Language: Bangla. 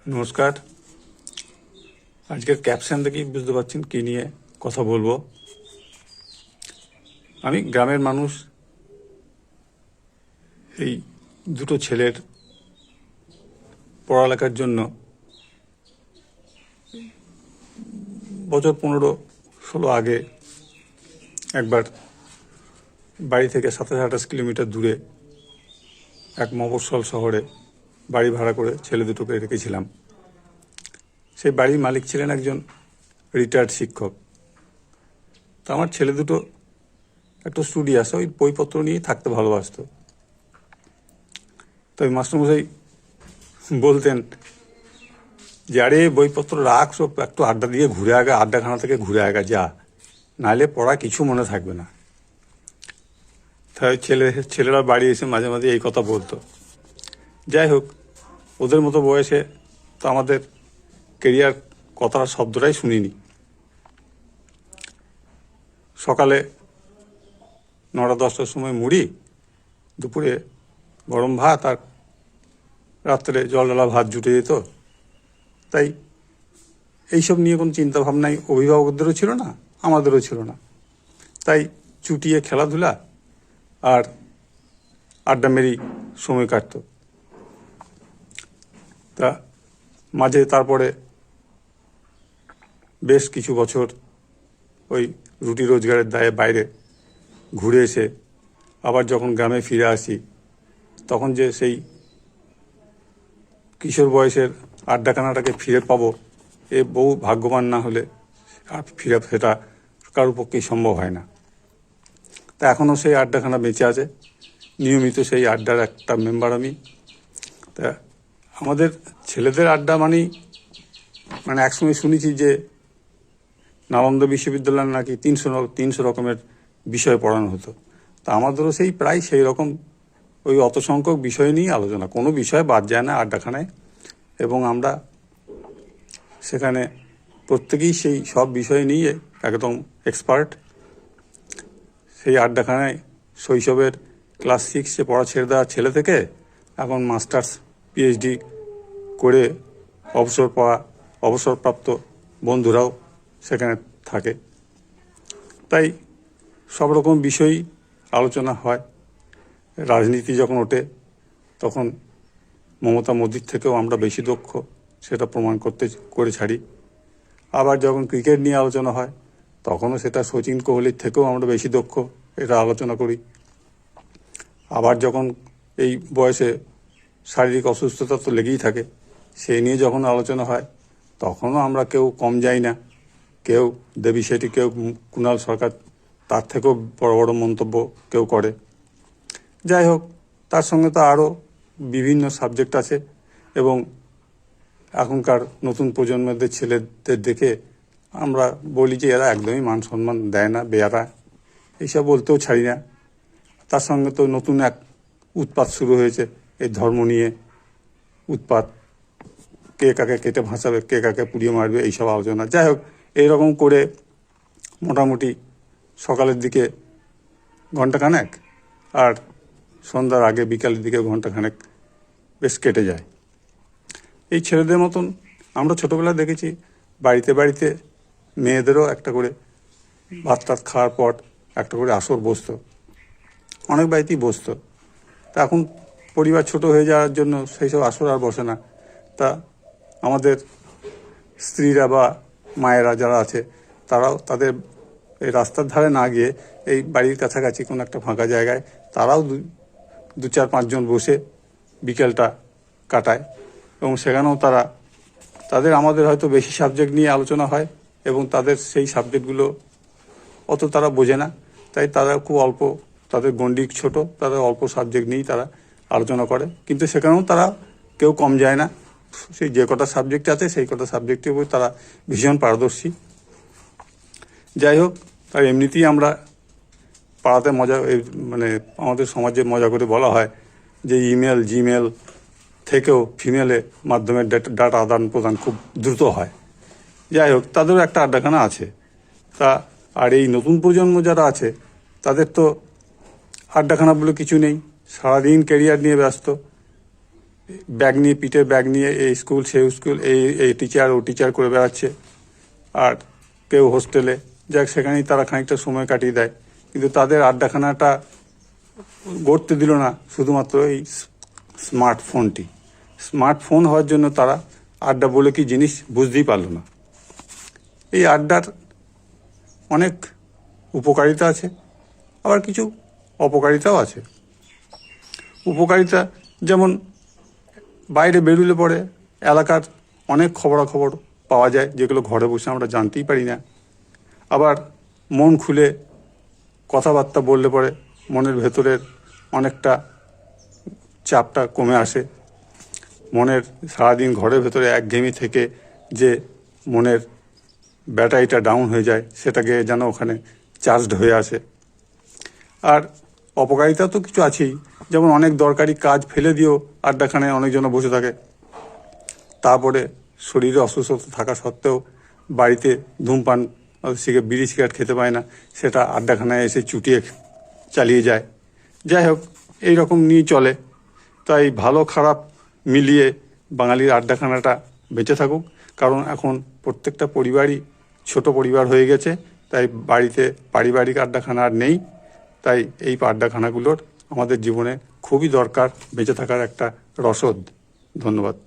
নমস্কার। আজকের ক্যাপশন দেখেই বুঝতে পারছেন কী নিয়ে কথা বলবো। আমি গ্রামের মানুষ। এই দুটো ছেলের পড়ালেখার জন্য বছর 15-16 আগে একবার বাড়ি থেকে 27-28 কিলোমিটার দূরে এক মফস্বল শহরে বাড়ি ভাড়া করে ছেলে দুটোকে রেখেছিলাম। সেই বাড়ির মালিক ছিলেন একজন রিটায়ার্ড শিক্ষক। তো আমার ছেলে দুটো একটু স্টুডিয়াস, ওই বইপত্র নিয়ে থাকতে ভালোবাসত। তো ওই মাস্টারমশাই বলতেন যে আরে বইপত্র রাখ, সব একটু আড্ডা দিয়ে ঘুরে আগা, আড্ডাখানা থেকে ঘুরে আগা যা, নাহলে পড়া কিছু মনে থাকবে না। তাই ছেলেরা বাড়ি এসে মাঝে মাঝে এই কথা বলতো। যাই হোক, ওদের মতো বয়সে তো আমাদের কেরিয়ার কথার শব্দটাই শুনিনি। সকালে 9টা-10টার সময় মুড়ি, দুপুরে গরম ভাত, আর রাত্রে জল ঢালা ভাত জুটে যেত। তাই এইসব নিয়ে কোনো চিন্তাভাবনাই অভিভাবকদেরও ছিল না, আমাদেরও ছিল না। তাই চুটিয়ে খেলাধুলা আর আড্ডা মেরি সময় কাটত। তা মাঝে তারপরে বেশ কিছু বছর ওই রুটি রোজগারের দায়ে বাইরে ঘুরে এসে আবার যখন গ্রামে ফিরে আসি, তখন যে সেই কিশোর বয়সের আড্ডাখানাটাকে ফিরে পাবো, এ বহু ভাগ্যবান না হলে আর ফিরে সেটা কারোর পক্ষেই সম্ভব হয় না। তা এখনও সেই আড্ডাখানা বেঁচে আছে, নিয়মিত সেই আড্ডার একটা মেম্বার আমি। তা আমাদের ছেলেদের আড্ডা মানে একসময় শুনেছি যে নালন্দা বিশ্ববিদ্যালয়ে নাকি 300 রকমের বিষয় পড়ানো হতো। তা আমাদেরও সেই প্রায় সেই রকম ওই অত সংখ্যক বিষয় নিয়ে আলোচনা, কোনো বিষয় বাদ যায় না আড্ডাখানায়। এবং আমরা সেখানে প্রত্যেকেই সেই সব বিষয় নিয়ে একদম এক্সপার্ট। সেই আড্ডাখানায় শৈশবের ক্লাস 6-এ পড়া ছেড়ে দেওয়া ছেলে থেকে এখন মাস্টার্স পিএইচডি করে অবসরপ্রাপ্ত বন্ধুরাও সেখানে থাকে। তাই সব রকম বিষয়ই আলোচনা হয়। রাজনীতি যখন ওঠে তখন মমতা মোদির থেকেও আমরা বেশি দক্ষ, সেটা প্রমাণ করে ছাড়ি। আবার যখন ক্রিকেট নিয়ে আলোচনা হয় তখনও সেটা সচিন কোহলির থেকেও আমরা বেশি দক্ষ, এটা আলোচনা করি। আবার যখন এই বয়সে শারীরিক অসুস্থতা তো লেগেই থাকে, সেই নিয়ে যখন আলোচনা হয় তখনও আমরা কেউ কম যাই না। কেউ দেবী শেঠি, কেউ কুণাল সরকার, তার থেকেও বড় বড় মন্তব্য কেউ করে। যাই হোক, তার সঙ্গে তো আরও বিভিন্ন সাবজেক্ট আছে। এবং এখনকার নতুন প্রজন্মের ছেলেদের দেখে আমরা বলি যে এরা একদমই মান সম্মান দেয় না, বেয়ারা, এইসব বলতেও ছাড়ি না। তার সঙ্গে তো নতুন এক উৎপাত শুরু হয়েছে, এই ধর্ম নিয়ে উৎপাত, কে কাকে কেটে ভাসাবে, কে কাকে পুড়িয়ে মারবে, এইসব আলোচনা। যাই হোক, এইরকম করে মোটামুটি সকালের দিকে ঘণ্টাখানেক আর সন্ধ্যার আগে বিকালের দিকে ঘণ্টাখানেক বেশ কেটে যায়। এই ছেলেদের মতন আমরা ছোটোবেলায় দেখেছি বাড়িতে বাড়িতে মেয়েদেরও একটা করে ভাত টাত খাওয়ার পর একটা করে আসর বসতো, অনেক বাড়িতেই বসতো। তা এখন পরিবার ছোট হয়ে যাওয়ার জন্য সেই সব আসর আর বসে না। তা আমাদের স্ত্রীরা বা মায়েরা যারা আছে তারাও তাদের এই রাস্তার ধারে না গিয়ে এই বাড়ির কাছাকাছি কোনো একটা ফাঁকা জায়গায় তারাও 2-4-5 জন বসে বিকেলটা কাটায়। এবং সেখানেও তাদের আমাদের হয়তো বেশি সাবজেক্ট নিয়ে আলোচনা হয় এবং তাদের সেই সাবজেক্টগুলো অত তারা বোঝে না। তাই তারা খুব অল্প, তাদের গণ্ডি ছোট, তাদের অল্প সাবজেক্ট নিয়েই তারা আলোচনা করে। কিন্তু সেখানেও তারা কেউ কম যায় না, সেই যে কটা সাবজেক্ট আছে সেই কটা সাবজেক্টের উপর তারা ভীষণ পারদর্শী। যাই হোক, তার এমনিতেই আমরা পাড়াতে মানে আমাদের সমাজে মজা করে বলা হয় যে জিমেল থেকেও ফিমেলের মাধ্যমে ডাটা আদান প্রদান খুব দ্রুত হয়। যাই হোক, তাদেরও একটা আড্ডাখানা আছে। আর এই নতুন প্রজন্ম যারা আছে তাদের তো আড্ডাখানা বলে কিছু নেই, সারাদিন ক্যারিয়ার নিয়ে ব্যস্ত। ব্যাগ নিয়ে, পিঠে ব্যাগ নিয়ে এই স্কুল সেই স্কুল, এই টিচার ও টিচার করে বেড়াচ্ছে। আর কেউ হোস্টেলে, যাক সেখানেই তারা খানিকটা সময় কাটিয়ে দেয়। কিন্তু তাদের আড্ডাখানাটা গড়তে দিল না শুধুমাত্র এই স্মার্টফোনটি। স্মার্টফোন হওয়ার জন্য তারা আড্ডা বলে কি জিনিস বুঝতেই পারল না। এই আড্ডার অনেক উপকারিতা আছে, আবার কিছু অপকারিতাও আছে। উপকারিতা যেমন বাইরে বেরুলে পরে এলাকার অনেক খবরাখবর পাওয়া যায়, যেগুলো ঘরে বসে আমরা জানতেই পারি না। আবার মন খুলে কথাবার্তা বললে পরে মনের ভেতরের অনেকটা চাপটা কমে আসে। মনের সারাদিন ঘরের ভেতরে একঘেয়েমি থেকে যে মনের ব্যাটারিটা ডাউন হয়ে যায়, সেটাকে যেন ওখানে চার্জড হয়ে আসে। আর অপকারিতা তো কিছু আছেই, যেমন অনেক দরকারি কাজ ফেলে দিয়েও আড্ডাখানায় অনেকজন বসে থাকে। তারপরে শরীরে অসুস্থতা থাকা সত্ত্বেও বাড়িতে ধূমপান, বিড়ি সিগারেট খেতে পায় না, সেটা আড্ডাখানায় এসে চুটিয়ে চালিয়ে যায়। যাই হোক, এইরকম নিয়ে চলে। তাই ভালো খারাপ মিলিয়ে বাঙালির আড্ডাখানাটা বেঁচে থাকুক। কারণ এখন প্রত্যেকটা পরিবারই ছোট পরিবার হয়ে গেছে, তাই বাড়িতে পারিবারিক আড্ডাখানা আর নেই। তাই এই আড্ডাখানাগুলোর আমাদের জীবনে খুবই দরকার, বেঁচে থাকার একটা রসদ। ধন্যবাদ।